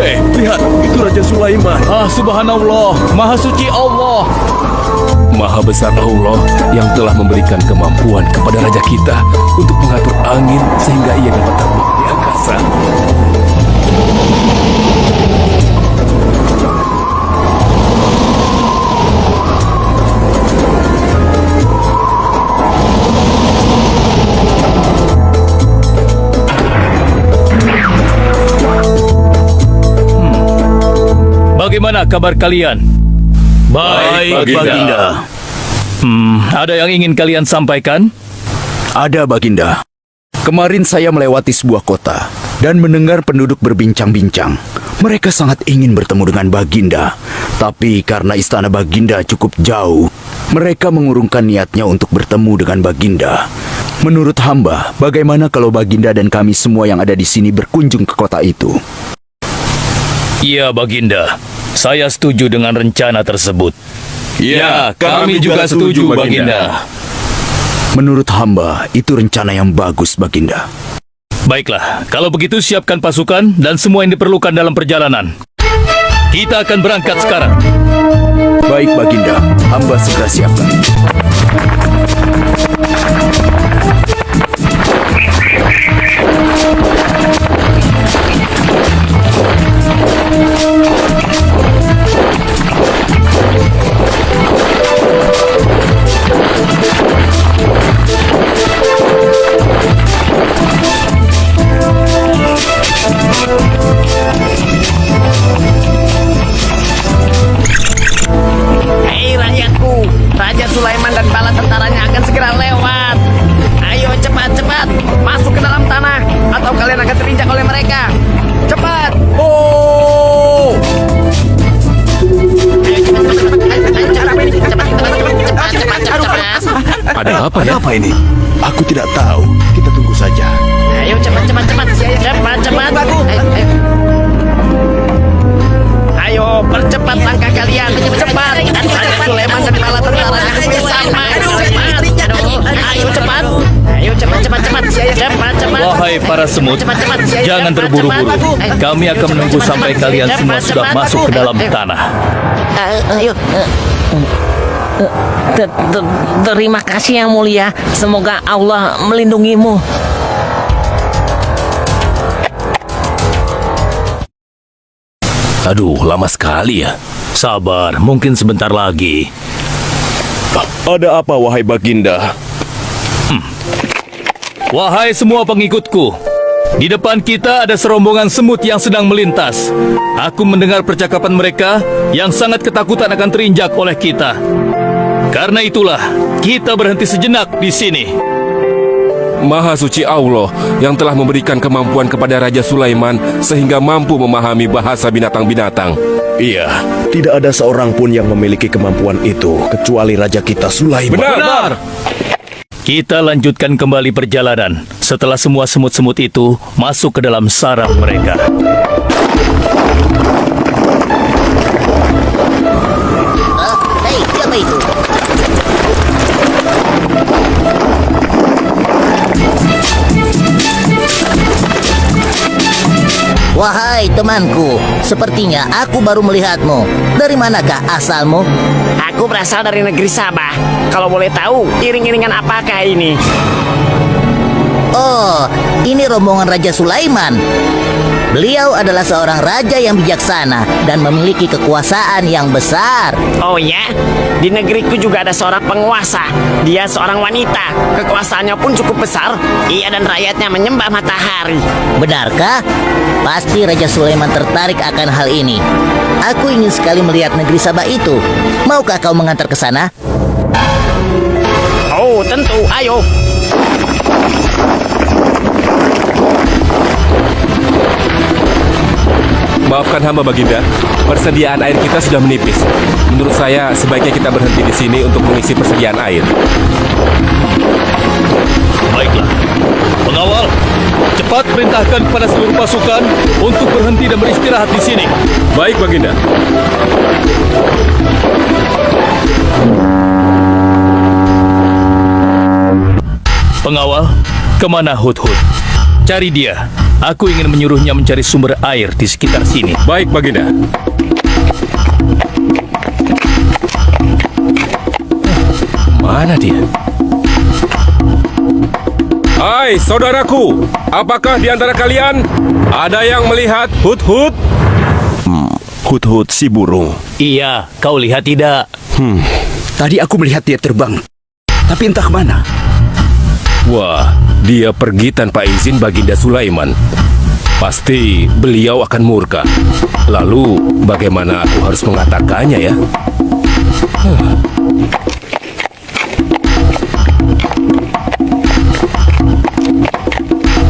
Hei, lihat, itu Raja Sulaiman. Subhanallah, Maha Suci Allah. Maha besar Allah yang telah memberikan kemampuan kepada raja kita untuk mengatur angin sehingga ia dapat terbang di angkasa. Bagaimana kabar kalian? Baik, Baginda. Ada yang ingin kalian sampaikan? Ada, Baginda. Kemarin saya melewati sebuah kota dan mendengar penduduk berbincang-bincang. Mereka sangat ingin bertemu dengan Baginda, tapi karena istana Baginda cukup jauh, mereka mengurungkan niatnya untuk bertemu dengan Baginda. Menurut hamba, bagaimana kalau Baginda dan kami semua yang ada di sini berkunjung ke kota itu? Iya, Baginda. Saya setuju dengan rencana tersebut. Ya, kami juga setuju, Baginda. Menurut hamba, itu rencana yang bagus, Baginda. Baiklah, kalau begitu siapkan pasukan dan semua yang diperlukan dalam perjalanan. Kita akan berangkat sekarang. Baik, Baginda. Hamba segera siapkan. Hei rakyatku, Raja Sulaiman dan bala tentaranya akan segera lewat. Ayo cepat-cepat masuk ke dalam tanah atau kalian akan terinjak oleh mereka. Cepat! Oh! Ayo cepat. Ada apa ya? Apa ini? Aku tidak tahu. Kita tunggu saja. Ayo cepat. Ayo percepat langkah kalian. Cepat. Raja Sulaiman dan bala tentaranya akan sampai. Ayo cepat. Cepat. Wahai para semut, jangan terburu-buru. Kami akan menunggu sampai kalian semua sudah masuk ke dalam tanah. Ayo. Terima kasih yang mulia. Semoga Allah melindungimu. Aduh, lama sekali ya. Sabar, mungkin sebentar lagi. Ada apa, wahai Baginda? Wahai semua pengikutku, di depan kita ada serombongan semut yang sedang melintas. Aku mendengar percakapan mereka yang sangat ketakutan akan terinjak oleh kita. Karena itulah, kita berhenti sejenak di sini. Maha suci Allah yang telah memberikan kemampuan kepada Raja Sulaiman sehingga mampu memahami bahasa binatang-binatang. Iya, tidak ada seorang pun yang memiliki kemampuan itu kecuali Raja kita Sulaiman. Benar! Kita lanjutkan kembali perjalanan setelah semua semut-semut itu masuk ke dalam saraf mereka. Hei, siapa itu? Wahai temanku, sepertinya aku baru melihatmu. Dari manakah asalmu? Aku berasal dari negeri Sabah. Kalau boleh tahu, iring-iringan apakah ini? Oh, ini rombongan Raja Sulaiman. Beliau adalah seorang raja yang bijaksana dan memiliki kekuasaan yang besar. Oh ya? Di negeriku juga ada seorang penguasa. Dia seorang wanita. Kekuasaannya pun cukup besar. Ia dan rakyatnya menyembah matahari. Benarkah? Pasti Raja Sulaiman tertarik akan hal ini. Aku ingin sekali melihat negeri Sabah itu. Maukah kau mengantar ke sana? Oh, tentu. Ayo. Maafkan hamba Baginda, persediaan air kita sudah menipis. Menurut saya sebaiknya kita berhenti di sini untuk mengisi persediaan air. Baiklah, pengawal, cepat perintahkan kepada seluruh pasukan untuk berhenti dan beristirahat di sini. Baik Baginda. Pengawal, kemana Hud-Hud? Cari dia. Aku ingin menyuruhnya mencari sumber air di sekitar sini. Baik, Baginda. Mana dia? Hai, saudaraku. Apakah di antara kalian ada yang melihat Hud-Hud? Hud-Hud si burung. Iya, kau lihat tidak? Tadi aku melihat dia terbang. Tapi entah kemana. Wah, dia pergi tanpa izin Baginda Sulaiman. Pasti beliau akan murka. Lalu, bagaimana aku harus mengatakannya ya?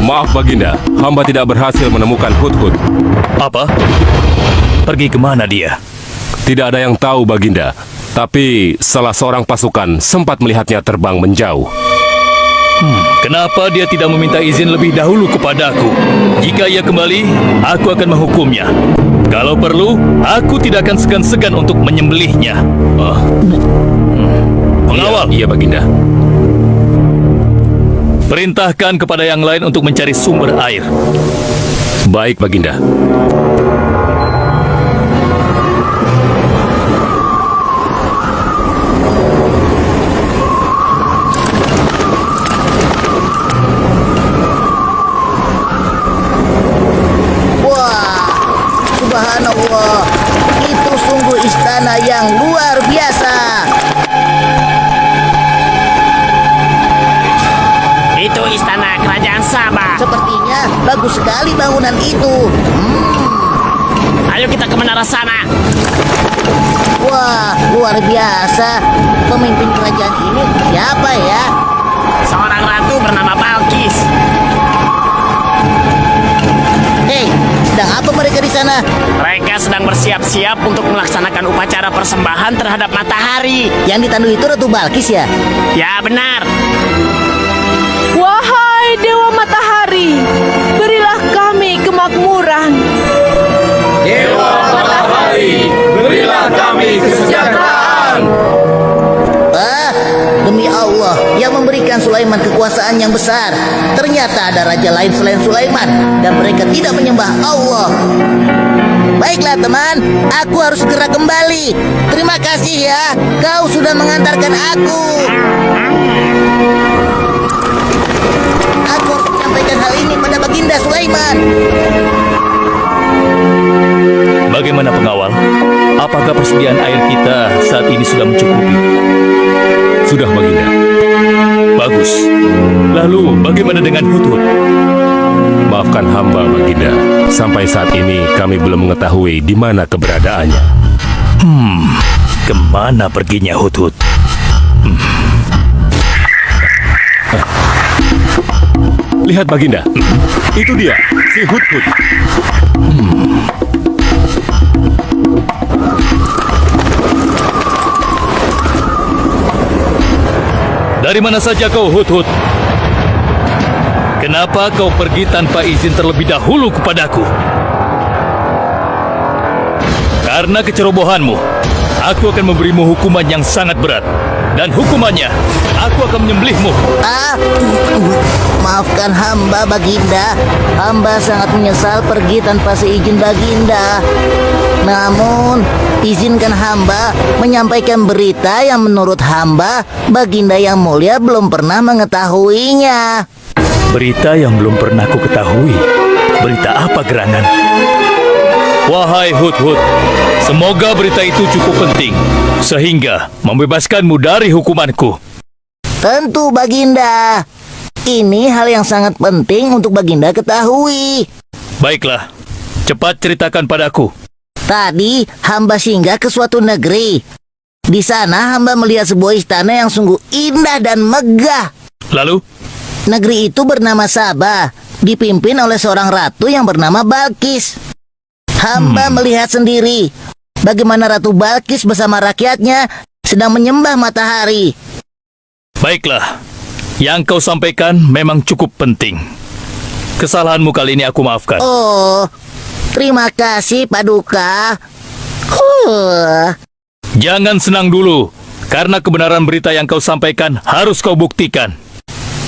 Maaf Baginda, hamba tidak berhasil menemukan Hud-Hud. Apa? Pergi kemana dia? Tidak ada yang tahu Baginda, tapi salah seorang pasukan sempat melihatnya terbang menjauh. Kenapa dia tidak meminta izin lebih dahulu kepadaku? Jika ia kembali, aku akan menghukumnya. Kalau perlu, aku tidak akan segan-segan untuk menyembelihnya. Pengawal, Iya Baginda. perintahkan kepada yang lain untuk mencari sumber air. Baik Baginda. Wah, subhanallah. Itu sungguh istana yang luar biasa. Itu istana kerajaan Sabah. Sepertinya bagus sekali bangunan itu. Ayo kita ke menara sana. Wah, luar biasa. Pemimpin kerajaan ini siapa ya? Seorang ratu bernama Balkis. Hei, sedang apa mereka di sana? Mereka sedang bersiap-siap untuk melaksanakan upacara persembahan terhadap matahari. Yang ditandu itu Ratu Balkis ya? Ya benar. Wahai Dewa Matahari, berilah kami kemakmuran. Dewa Matahari, berilah kami kesejahteraan. Ah, demi Allah yang memberikan Sulaiman kekuasaan yang besar. Ternyata ada raja lain selain Sulaiman dan mereka tidak menyembah Allah. Baiklah teman, aku harus segera kembali. Terima kasih ya, kau sudah mengantarkan aku. Aku harus menyampaikan hal ini pada Baginda Sulaiman. Bagaimana pengawal? Apakah persediaan air kita saat ini sudah mencukupi? Sudah Baginda. Bagus. Lalu bagaimana dengan Hud-Hud? Maafkan hamba Baginda. Sampai saat ini kami belum mengetahui di mana keberadaannya. Kemana perginya Hud-Hud? Lihat Baginda. Itu dia, si Hud-Hud. Dari mana saja kau Hud-Hud? Kenapa kau pergi tanpa izin terlebih dahulu kepadaku? Karena kecerobohanmu, aku akan memberimu hukuman yang sangat berat. Dan hukumannya, aku akan menyembelihmu. Maafkan hamba Baginda. Hamba sangat menyesal pergi tanpa seizin Baginda. Namun, izinkan hamba menyampaikan berita yang menurut hamba Baginda yang mulia belum pernah mengetahuinya. Berita yang belum pernah ku ketahui. Berita apa gerangan? Wahai Hud-Hud, semoga berita itu cukup penting sehingga membebaskanmu dari hukumanku. Tentu Baginda. Ini hal yang sangat penting untuk Baginda ketahui. Baiklah, cepat ceritakan padaku. Tadi hamba singgah ke suatu negeri. Di sana hamba melihat sebuah istana yang sungguh indah dan megah. Lalu, Negeri itu bernama Sabah, dipimpin oleh seorang ratu yang bernama Balkis. Hamba melihat sendiri bagaimana Ratu Balkis bersama rakyatnya sedang menyembah matahari. baiklah. Yang kau sampaikan memang cukup penting. Kesalahanmu kali ini aku maafkan. Oh, terima kasih Paduka. Jangan senang dulu, karena kebenaran berita yang kau sampaikan harus kau buktikan.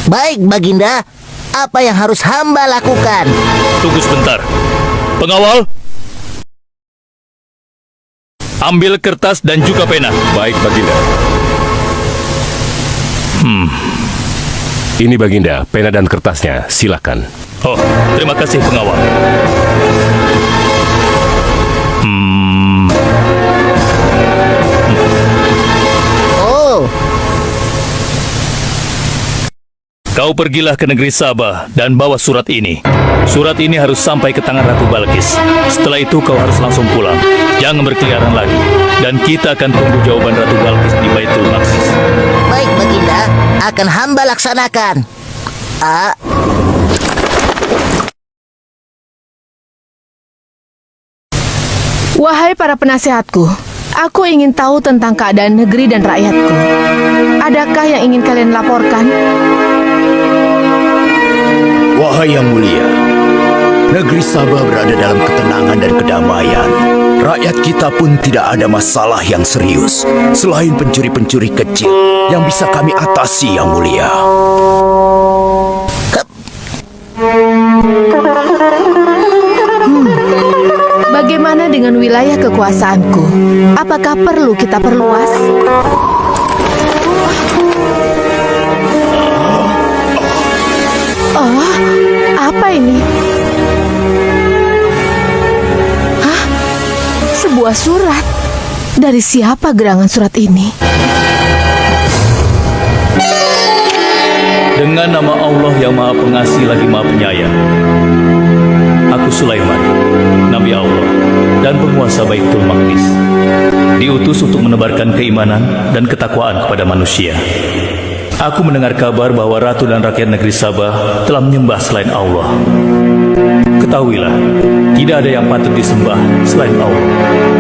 Baik, Baginda. Apa yang harus hamba lakukan? Tunggu sebentar. Pengawal, ambil kertas dan juga pena. Baik, Baginda. Ini Baginda, pena dan kertasnya. Silakan. Oh, terima kasih pengawal. Oh, Kau pergilah ke negeri Sabah dan bawa surat ini. Surat ini harus sampai ke tangan Ratu Balkis. Setelah itu kau harus langsung pulang. Jangan berkeliaran lagi. Dan kita akan tunggu jawaban Ratu Balkis di Baitul Maqdis. baik, Baginda. Akan hamba laksanakan. Wahai para penasehatku, aku ingin tahu tentang keadaan negeri dan rakyatku. Adakah yang ingin kalian laporkan? Wahai yang mulia, negeri Sabah berada dalam ketenangan dan kedamaian. Rakyat kita pun tidak ada masalah yang serius selain pencuri-pencuri kecil yang bisa kami atasi, yang mulia. Bagaimana dengan wilayah kekuasaanku? Apakah perlu kita perluas? Oh, apa ini? Hah? Sebuah surat. Dari siapa gerangan surat ini? Dengan nama Allah yang Maha Pengasih lagi Maha Penyayang. Aku Sulaiman, Nabi Allah dan penguasa Baitul Maqdis, diutus untuk menebarkan keimanan dan ketakwaan kepada manusia. Aku mendengar kabar bahwa ratu dan rakyat negeri Sabah telah menyembah selain Allah. Ketahuilah, tidak ada yang patut disembah selain Allah,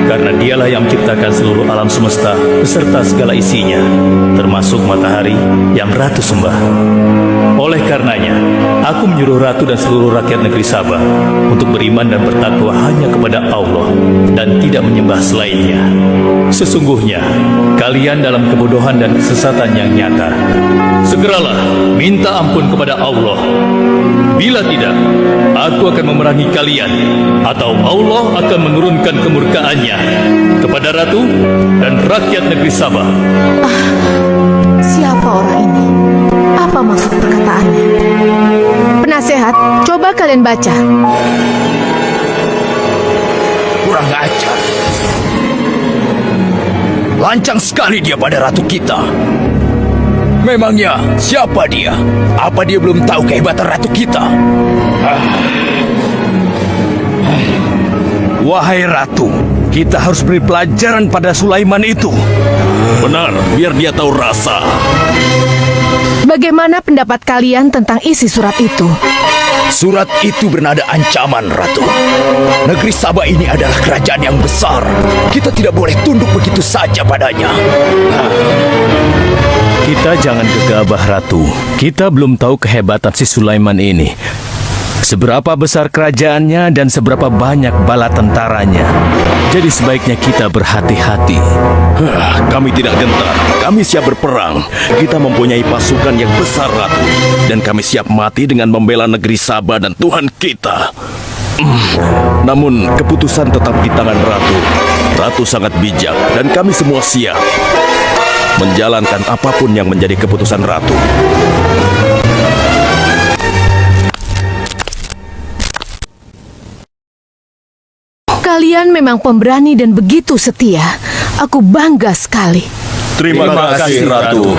karena dialah yang menciptakan seluruh alam semesta beserta segala isinya, termasuk matahari yang ratu sembah. Oleh karenanya, aku menyuruh ratu dan seluruh rakyat negeri Sabah untuk beriman dan bertakwa hanya kepada Allah dan tidak menyembah selainnya. Sesungguhnya, kalian dalam kebodohan dan kesesatan yang nyata. Segeralah minta ampun kepada Allah. Bila tidak, aku akan memerangi kalian, atau Allah akan menurunkan kemurkaannya kepada ratu dan rakyat negeri Sabah. Siapa orang ini? Apa maksud perkataannya? Penasehat, coba kalian baca. Kurang ajar. Lancang sekali dia pada ratu kita. Memangnya siapa dia? Apa dia belum tahu kehebatan ratu kita? Wahai ratu, kita harus beri pelajaran pada Sulaiman itu. Benar, biar dia tahu rasa. Bagaimana pendapat kalian tentang isi surat itu? Surat itu bernada ancaman, Ratu. Negeri Sabah ini adalah kerajaan yang besar. Kita tidak boleh tunduk begitu saja padanya. Kita jangan gegabah, Ratu. Kita belum tahu kehebatan si Sulaiman ini. Seberapa besar kerajaannya dan seberapa banyak bala tentaranya. Jadi sebaiknya kita berhati-hati. Kami tidak gentar. Kami siap berperang. Kita mempunyai pasukan yang besar, Ratu. Dan kami siap mati dengan membela negeri Sabah dan Tuhan kita. Namun keputusan tetap di tangan Ratu. Ratu sangat bijak dan kami semua siap menjalankan apapun yang menjadi keputusan Ratu. Kalian memang pemberani dan begitu setia. Aku bangga sekali. Terima kasih, Ratu.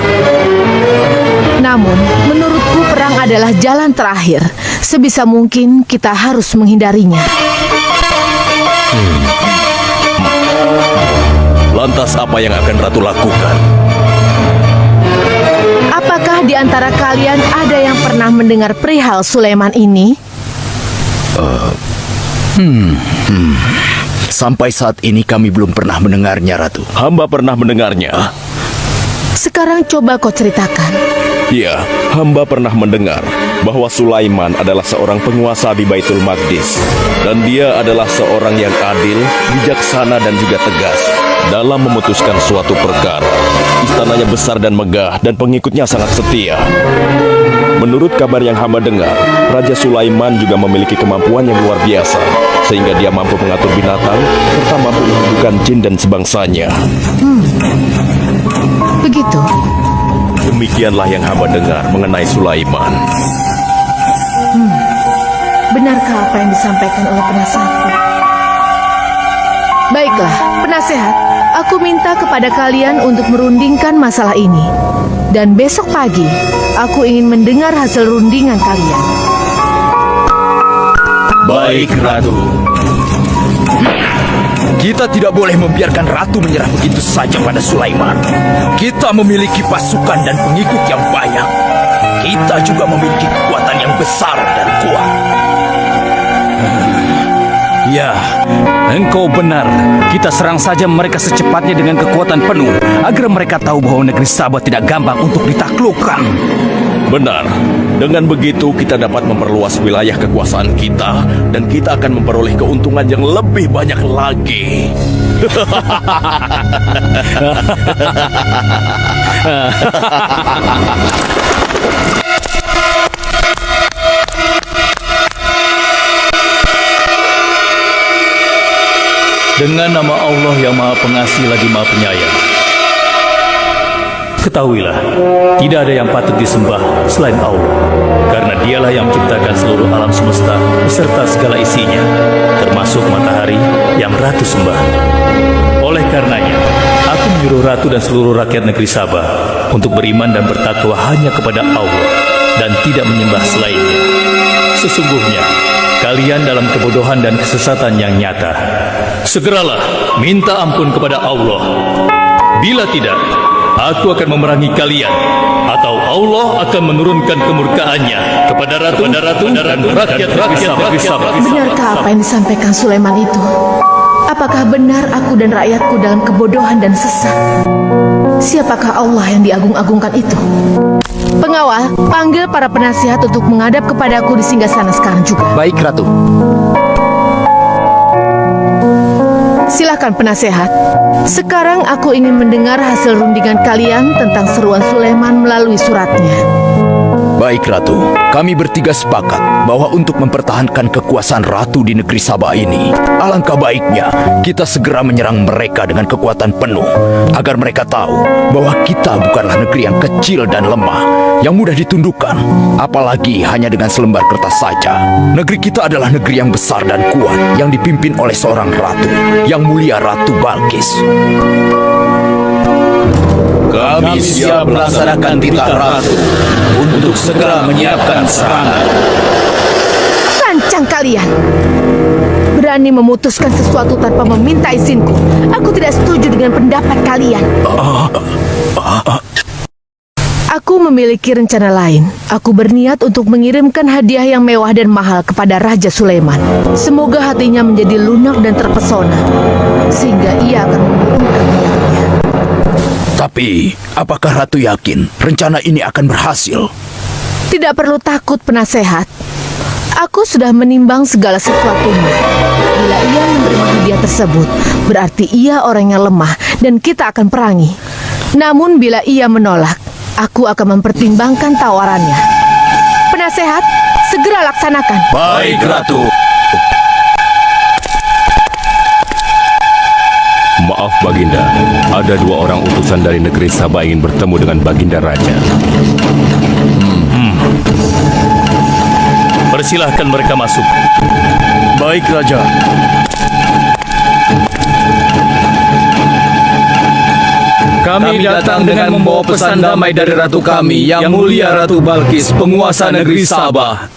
Namun, menurutku perang adalah jalan terakhir. Sebisa mungkin kita harus menghindarinya. Lantas apa yang akan Ratu lakukan? Apakah di antara kalian ada yang pernah mendengar perihal Sulaiman ini? Sampai saat ini kami belum pernah mendengarnya, Ratu. Hamba pernah mendengarnya. Sekarang coba kau ceritakan. Ya, hamba pernah mendengar bahwa Sulaiman adalah seorang penguasa di Baitul Maqdis. Dan dia adalah seorang yang adil, bijaksana dan juga tegas dalam memutuskan suatu perkara. Istananya besar dan megah dan pengikutnya sangat setia. Menurut kabar yang hamba dengar, Raja Sulaiman juga memiliki kemampuan yang luar biasa, sehingga dia mampu mengatur binatang serta mampu menundukkan jin dan sebangsanya. Begitu. Demikianlah yang hamba dengar mengenai Sulaiman. Benarkah apa yang disampaikan oleh penasehatku? Baiklah, penasehat. Aku minta kepada kalian untuk merundingkan masalah ini. Dan besok pagi, aku ingin mendengar hasil rundingan kalian. Baik, Ratu. Kita tidak boleh membiarkan Ratu menyerah begitu saja pada Sulaiman. Kita memiliki pasukan dan pengikut yang banyak. Kita juga memiliki kekuatan yang besar dan kuat. Ya, engkau benar. Kita serang saja mereka secepatnya dengan kekuatan penuh, agar mereka tahu bahwa negeri Sabah tidak gampang untuk ditaklukkan. Benar. Dengan begitu kita dapat memperluas wilayah kekuasaan kita dan kita akan memperoleh keuntungan yang lebih banyak lagi. Dengan nama Allah yang Maha Pengasih lagi Maha Penyayang. Ketahuilah, tidak ada yang patut disembah selain Allah, karena dialah yang menciptakan seluruh alam semesta beserta segala isinya, termasuk matahari yang Ratu sembah. Oleh karenanya, aku menyuruh Ratu dan seluruh rakyat negeri Sabah untuk beriman dan bertakwa hanya kepada Allah dan tidak menyembah selainnya. Sesungguhnya, kalian dalam kebodohan dan kesesatan yang nyata. Segeralah minta ampun kepada Allah. Bila tidak, aku akan memerangi kalian, atau Allah akan menurunkan kemurkaannya kepada Ratu dan rakyat-rakyat Sabah. Benarkah apa yang disampaikan Sulaiman itu? Apakah benar aku dan rakyatku dalam kebodohan dan sesat? Siapakah Allah yang diagung-agungkan itu? Pengawal, panggil para penasihat untuk menghadap kepadaku di singgasana sekarang juga. Baik, Ratu. Silakan penasehat. Sekarang aku ingin mendengar hasil rundingan kalian tentang seruan Sulaiman melalui suratnya. Baik, Ratu. Kami bertiga sepakat bahwa untuk mempertahankan kekuasaan Ratu di negeri Sabah ini, alangkah baiknya kita segera menyerang mereka dengan kekuatan penuh, agar mereka tahu bahwa kita bukanlah negeri yang kecil dan lemah, yang mudah ditundukkan, apalagi hanya dengan selembar kertas saja. Negeri kita adalah negeri yang besar dan kuat, yang dipimpin oleh seorang ratu, yang mulia Ratu Balkis. Kami siap melaksanakan titah Ratu untuk segera menyiapkan serangan. Lancang kalian! Berani memutuskan sesuatu tanpa meminta izinku. Aku tidak setuju dengan pendapat kalian. Aku memiliki rencana lain. Aku berniat untuk mengirimkan hadiah yang mewah dan mahal kepada Raja Sulaiman. Semoga hatinya menjadi lunak dan terpesona, sehingga ia akan mengurungkan niatnya. Tapi, apakah Ratu yakin rencana ini akan berhasil? Tidak perlu takut, penasehat. Aku sudah menimbang segala sesuatunya. Bila ia menerima hadiah tersebut, berarti ia orang yang lemah dan kita akan perangi. Namun bila ia menolak, aku akan mempertimbangkan tawarannya. Penasehat, segera laksanakan. Baik, Ratu. Maaf, Baginda. Ada 2 orang utusan dari negeri Sabah ingin bertemu dengan Baginda Raja. Persilahkan mereka masuk. Baik, Raja. Kami datang dengan membawa pesan damai dari Ratu kami, yang mulia Ratu Balkis, penguasa negeri Sabah.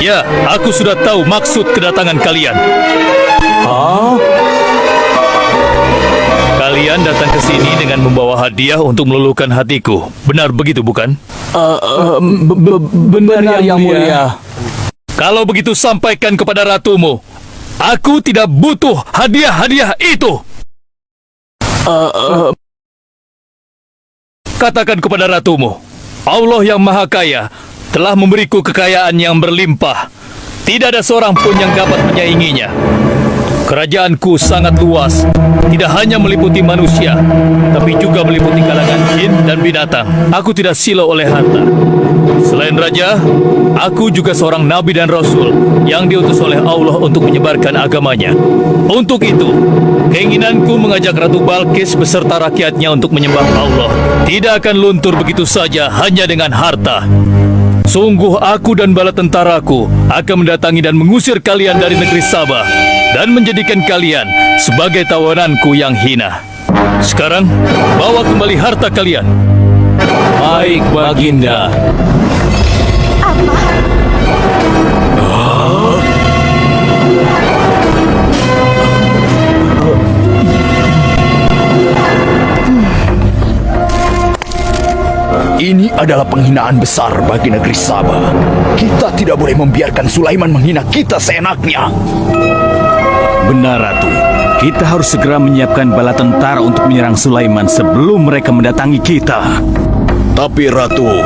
Ya, aku sudah tahu maksud kedatangan kalian. Kalian datang ke sini dengan membawa hadiah untuk meluluhkan hatiku. Benar begitu, bukan? Benar, yang mulia. Kalau begitu sampaikan kepada ratumu. Aku tidak butuh hadiah-hadiah itu. Katakan kepada ratumu, Allah yang Maha Kaya telah memberiku kekayaan yang berlimpah. Tidak ada seorang pun yang dapat menyainginya. Kerajaanku sangat luas, tidak hanya meliputi manusia, tapi juga meliputi kalangan jin dan binatang. Aku tidak silau oleh harta. Selain raja, aku juga seorang nabi dan rasul yang diutus oleh Allah untuk menyebarkan agamanya. Untuk itu, keinginanku mengajak Ratu Balkis beserta rakyatnya untuk menyembah Allah tidak akan luntur begitu saja hanya dengan harta. Sungguh aku dan bala tentaraku akan mendatangi dan mengusir kalian dari negeri Sabah dan menjadikan kalian sebagai tawananku yang hina. Sekarang, bawa kembali harta kalian. Baik, Baginda. Apa? Ini adalah penghinaan besar bagi negeri Sabah. Kita tidak boleh membiarkan Sulaiman menghina kita seenaknya. Benar, Ratu. Kita harus segera menyiapkan bala tentara untuk menyerang Sulaiman sebelum mereka mendatangi kita. Tapi Ratu,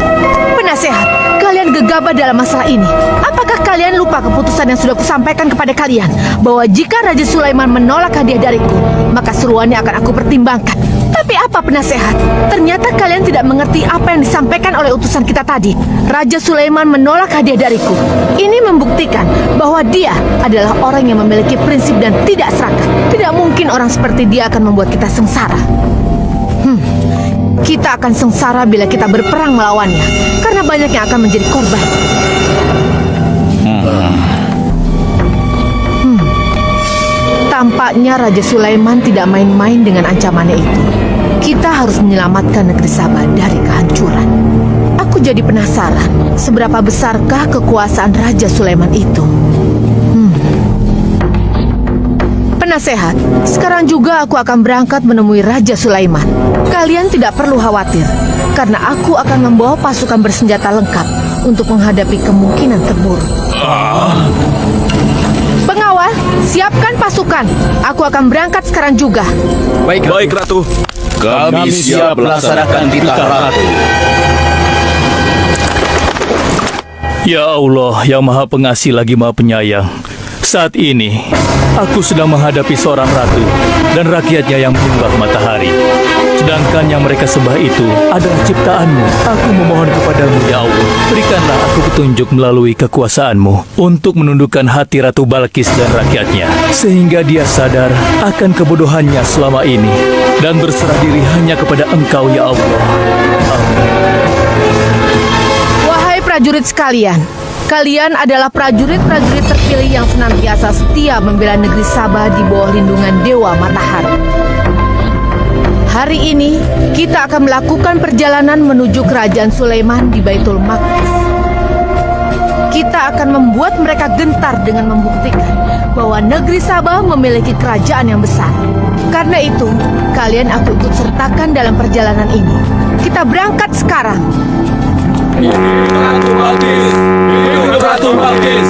Penasehat, kalian gegabah dalam masalah ini. Apakah kalian lupa keputusan yang sudah kusampaikan kepada kalian? Bahwa jika Raja Sulaiman menolak hadiah dariku, maka seruannya akan aku pertimbangkan. Tapi apa penasehat? Ternyata kalian tidak mengerti apa yang disampaikan oleh utusan kita tadi. Raja Sulaiman menolak hadiah dariku. Ini membuktikan bahwa dia adalah orang yang memiliki prinsip dan tidak serakah. Tidak mungkin orang seperti dia akan membuat kita sengsara. Kita akan sengsara bila kita berperang melawannya, karena banyak yang akan menjadi korban. Tampaknya Raja Sulaiman tidak main-main dengan ancamannya itu. Kita harus menyelamatkan negeri Sabah dari kehancuran. Aku jadi penasaran, seberapa besarkah kekuasaan Raja Sulaiman itu? Penasehat, sekarang juga aku akan berangkat menemui Raja Sulaiman. Kalian tidak perlu khawatir, karena aku akan membawa pasukan bersenjata lengkap untuk menghadapi kemungkinan terburuk. Pengawal, siapkan pasukan. Aku akan berangkat sekarang juga. baik Ratu. Kami siap melaksanakan titah Ratu. Ya Allah, yang Maha Pengasih lagi Maha Penyayang. Saat ini, aku sedang menghadapi seorang ratu dan rakyatnya yang menyembah matahari. Sedangkan yang mereka sembah itu adalah ciptaanmu. Aku memohon kepadamu, ya Allah, berikanlah aku petunjuk melalui kekuasaanmu untuk menundukkan hati Ratu Balkis dan rakyatnya, sehingga dia sadar akan kebodohannya selama ini dan berserah diri hanya kepada Engkau, ya Allah. Amin. Wahai prajurit sekalian, kalian adalah prajurit-prajurit terpilih yang senantiasa setia membela negeri Sabah di bawah lindungan Dewa Matahari. Hari ini, kita akan melakukan perjalanan menuju kerajaan Sulaiman di Baitul Maqdis. Kita akan membuat mereka gentar dengan membuktikan bahwa negeri Sabah memiliki kerajaan yang besar. Karena itu, kalian aku ikut sertakan dalam perjalanan ini. Kita berangkat sekarang. Ratu Balkis! Hidup Ratu Balkis!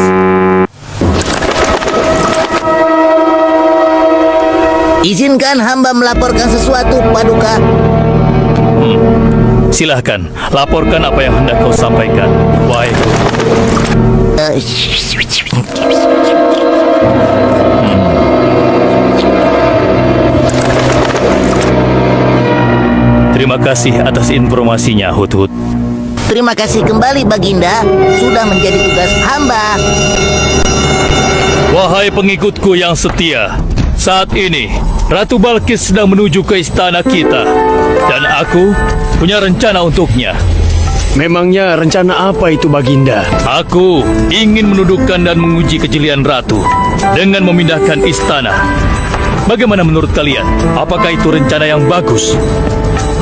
Izinkan hamba melaporkan sesuatu, Paduka. Silahkan, laporkan apa yang hendak kau sampaikan. Wahai Terima kasih atas informasinya, Hudhud. Terima kasih kembali, Baginda. Sudah menjadi tugas hamba. Wahai pengikutku yang setia, saat ini Ratu Balkis sedang menuju ke istana kita, dan aku punya rencana untuknya. Memangnya rencana apa itu, Baginda? Aku ingin menundukkan dan menguji kejelian Ratu dengan memindahkan istana. Bagaimana menurut kalian? Apakah itu rencana yang bagus?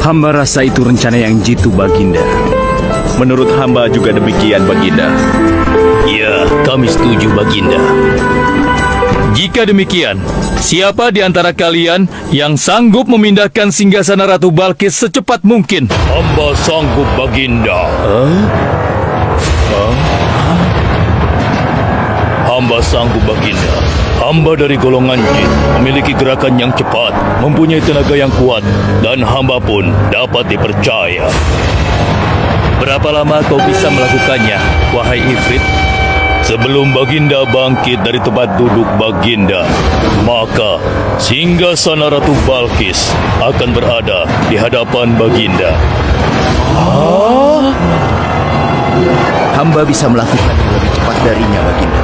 Hamba rasa itu rencana yang jitu, Baginda. Menurut hamba juga demikian, Baginda. Ya, kami setuju, Baginda. Jika demikian, siapa di antara kalian yang sanggup memindahkan singgasana Ratu Balkis secepat mungkin? Hamba sanggup, Baginda. Hamba sanggup, Baginda. Hamba dari golongan jin, memiliki gerakan yang cepat, mempunyai tenaga yang kuat, dan hamba pun dapat dipercaya. Berapa lama kau bisa melakukannya, wahai Ifrit? Sebelum Baginda bangkit dari tempat duduk Baginda, maka singgasana Ratu Balkis akan berada di hadapan Baginda. Hamba bisa melakukannya lebih cepat darinya, Baginda.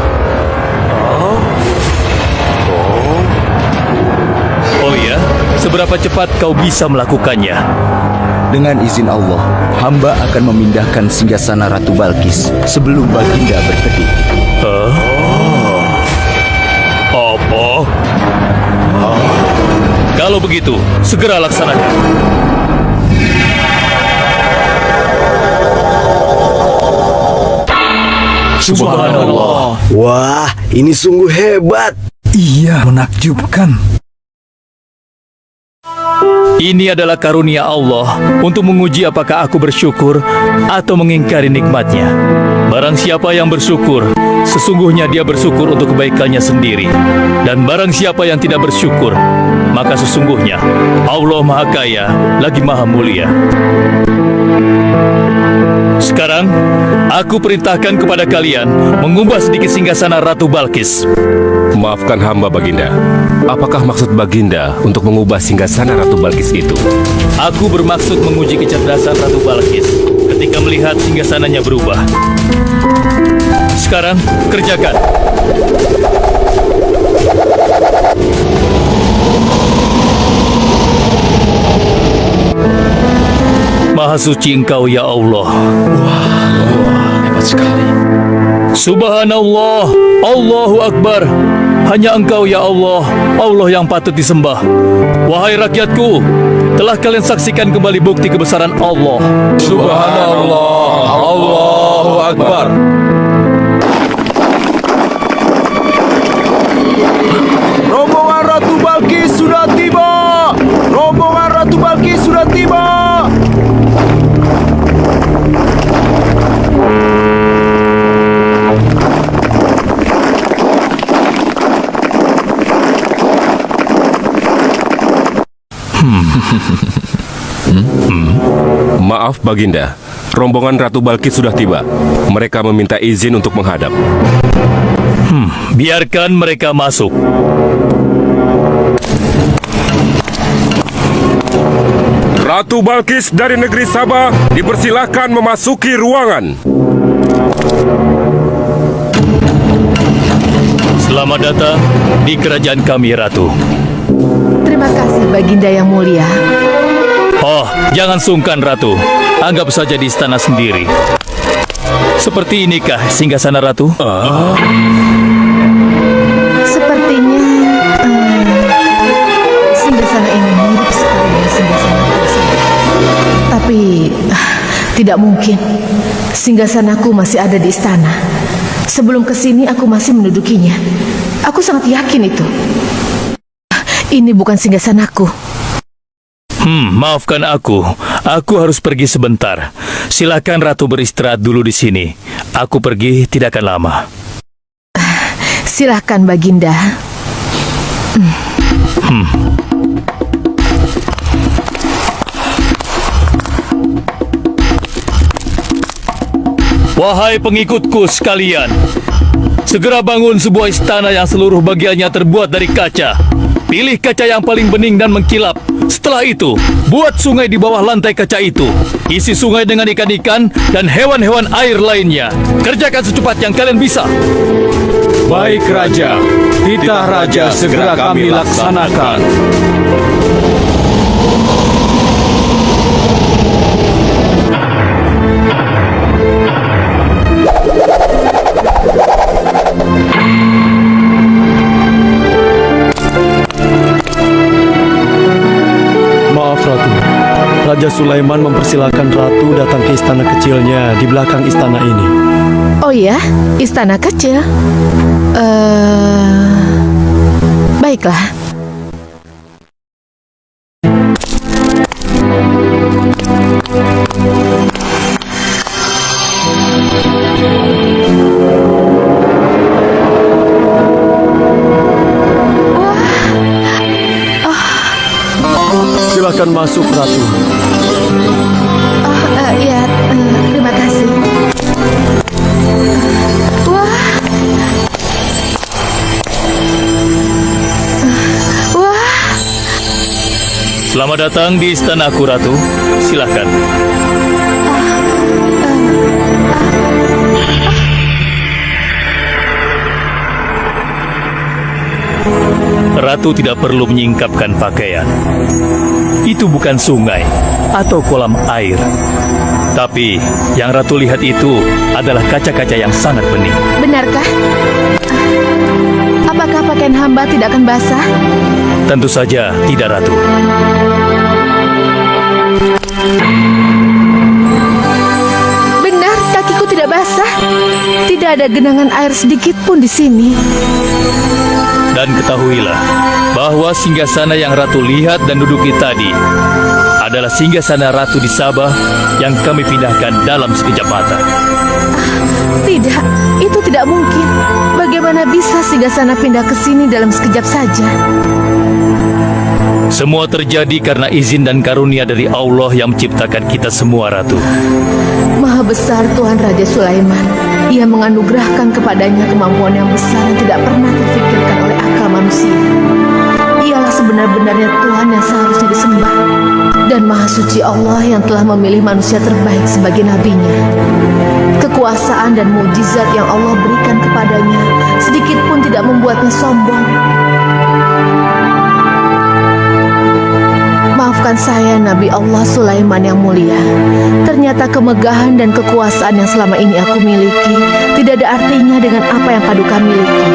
Oh ya, seberapa cepat kau bisa melakukannya? Dengan izin Allah, hamba akan memindahkan singgasana Ratu Balkis sebelum Baginda berkedip. Apa? Kalau begitu, segera laksanakan. Subhanallah. Wah, ini sungguh hebat. Iya, menakjubkan. Ini adalah karunia Allah untuk menguji apakah aku bersyukur atau mengingkari nikmatnya. Barang siapa yang bersyukur, sesungguhnya dia bersyukur untuk kebaikannya sendiri. Dan barang siapa yang tidak bersyukur, maka sesungguhnya Allah Maha Kaya lagi Maha Mulia. Sekarang, aku perintahkan kepada kalian mengubah sedikit singgasana Ratu Balkis. Maafkan hamba, Baginda. Apakah maksud Baginda untuk mengubah singgasana Ratu Balkis itu? Aku bermaksud menguji kecerdasan Ratu Balkis ketika melihat singgasananya berubah. Sekarang, kerjakan. Maha suci Engkau, ya Allah. Hebat sekali. Subhanallah, Allahu Akbar. Hanya Engkau, ya Allah, Allah yang patut disembah. Wahai rakyatku, telah kalian saksikan kembali bukti kebesaran Allah. Subhanallah, Allahu Akbar. Rombongan Ratu Balkis sudah tiba! Rombongan Ratu Balkis sudah tiba! Maaf, Baginda. Rombongan Ratu Balkis sudah tiba. Mereka meminta izin untuk menghadap. Biarkan mereka masuk. Ratu Balkis dari negeri Sabah dipersilahkan memasuki ruangan. Selamat datang di kerajaan kami, Ratu. Terima kasih Baginda yang mulia. Oh, jangan sungkan, Ratu. Anggap saja di istana sendiri. Seperti inikah singgasana Ratu? Sepertinya singgasana ini mirip sekali dengan singgasana tersebut. Tapi tidak mungkin. Singgasanaku masih ada di istana. Sebelum kesini aku masih mendudukinya. Aku sangat yakin itu. Ini bukan singgasanaku. Maafkan aku. Aku harus pergi sebentar. Silakan Ratu beristirahat dulu di sini. Aku pergi tidak akan lama. Silakan Baginda. Wahai pengikutku sekalian, segera bangun sebuah istana yang seluruh bagiannya terbuat dari kaca. Pilih kaca yang paling bening dan mengkilap. Setelah itu, buat sungai di bawah lantai kaca itu. Isi sungai dengan ikan-ikan dan hewan-hewan air lainnya. Kerjakan secepat yang kalian bisa. Baik Raja, titah Raja segera kami laksanakan. Maaf Ratu, Raja Sulaiman mempersilahkan Ratu datang ke istana kecilnya di belakang istana ini. Oh ya, istana kecil. Baiklah. Silakan masuk Ratu. Ya, terima kasih. Wah, Selamat datang di istanaku, Ratu. Silakan. Ratu tidak perlu menyingkapkan pakaian. Itu bukan sungai atau kolam air. Tapi yang Ratu lihat itu adalah kaca-kaca yang sangat bening. Benarkah? Apakah pakaian hamba tidak akan basah? Tentu saja tidak, Ratu. Benar, kakiku tidak basah. Tidak ada genangan air sedikit pun di sini. Dan ketahuilah bahwa singgasana yang Ratu lihat dan duduki tadi adalah singgasana Ratu di Sabah yang kami pindahkan dalam sekejap mata. Tidak, itu tidak mungkin. Bagaimana bisa singgasana pindah ke sini dalam sekejap saja? Semua terjadi karena izin dan karunia dari Allah yang menciptakan kita semua, Ratu. Maha besar Tuhan Raja Sulaiman. Ia menganugerahkan kepadanya kemampuan yang besar yang tidak pernah terfikirkan oleh akal manusia. Ialah sebenar-benarnya Tuhan yang seharusnya disembah. Dan Maha Suci Allah yang telah memilih manusia terbaik sebagai nabinya. Kekuasaan dan mukjizat yang Allah berikan kepadanya sedikit pun tidak membuatnya sombong. Maafkan saya, Nabi Allah Sulaiman yang mulia. Ternyata kemegahan dan kekuasaan yang selama ini aku miliki tidak ada artinya dengan apa yang Paduka miliki.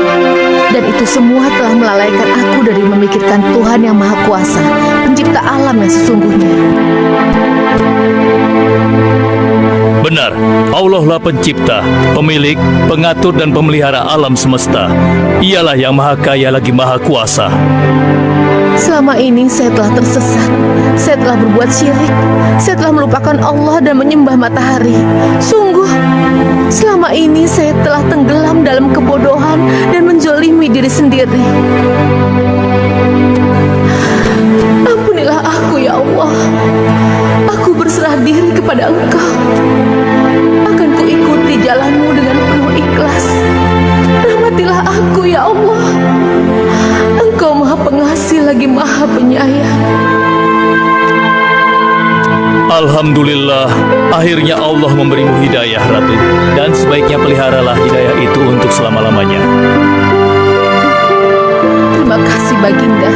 Dan itu semua telah melalaikan aku dari memikirkan Tuhan yang Maha Kuasa, pencipta alam yang sesungguhnya. Benar, Allah lah pencipta, pemilik, pengatur dan pemelihara alam semesta. Ialah yang Maha Kaya lagi Maha Kuasa. Selama ini saya telah tersesat. Saya telah berbuat syirik. Saya telah melupakan Allah dan menyembah matahari. Sungguh, selama ini saya telah tenggelam dalam kebodohan dan menzolimi diri sendiri. Ampunilah aku, ya Allah. Aku berserah diri kepada Engkau. Akan kuikuti jalanmu dengan penuh ikhlas. Rahmatilah aku, ya Allah. Engkau Maha Pengasih lagi Maha Penyayang. Alhamdulillah, akhirnya Allah memberimu hidayah, Ratu. Dan sebaiknya peliharalah hidayah itu untuk selama-lamanya. Terima kasih, Baginda.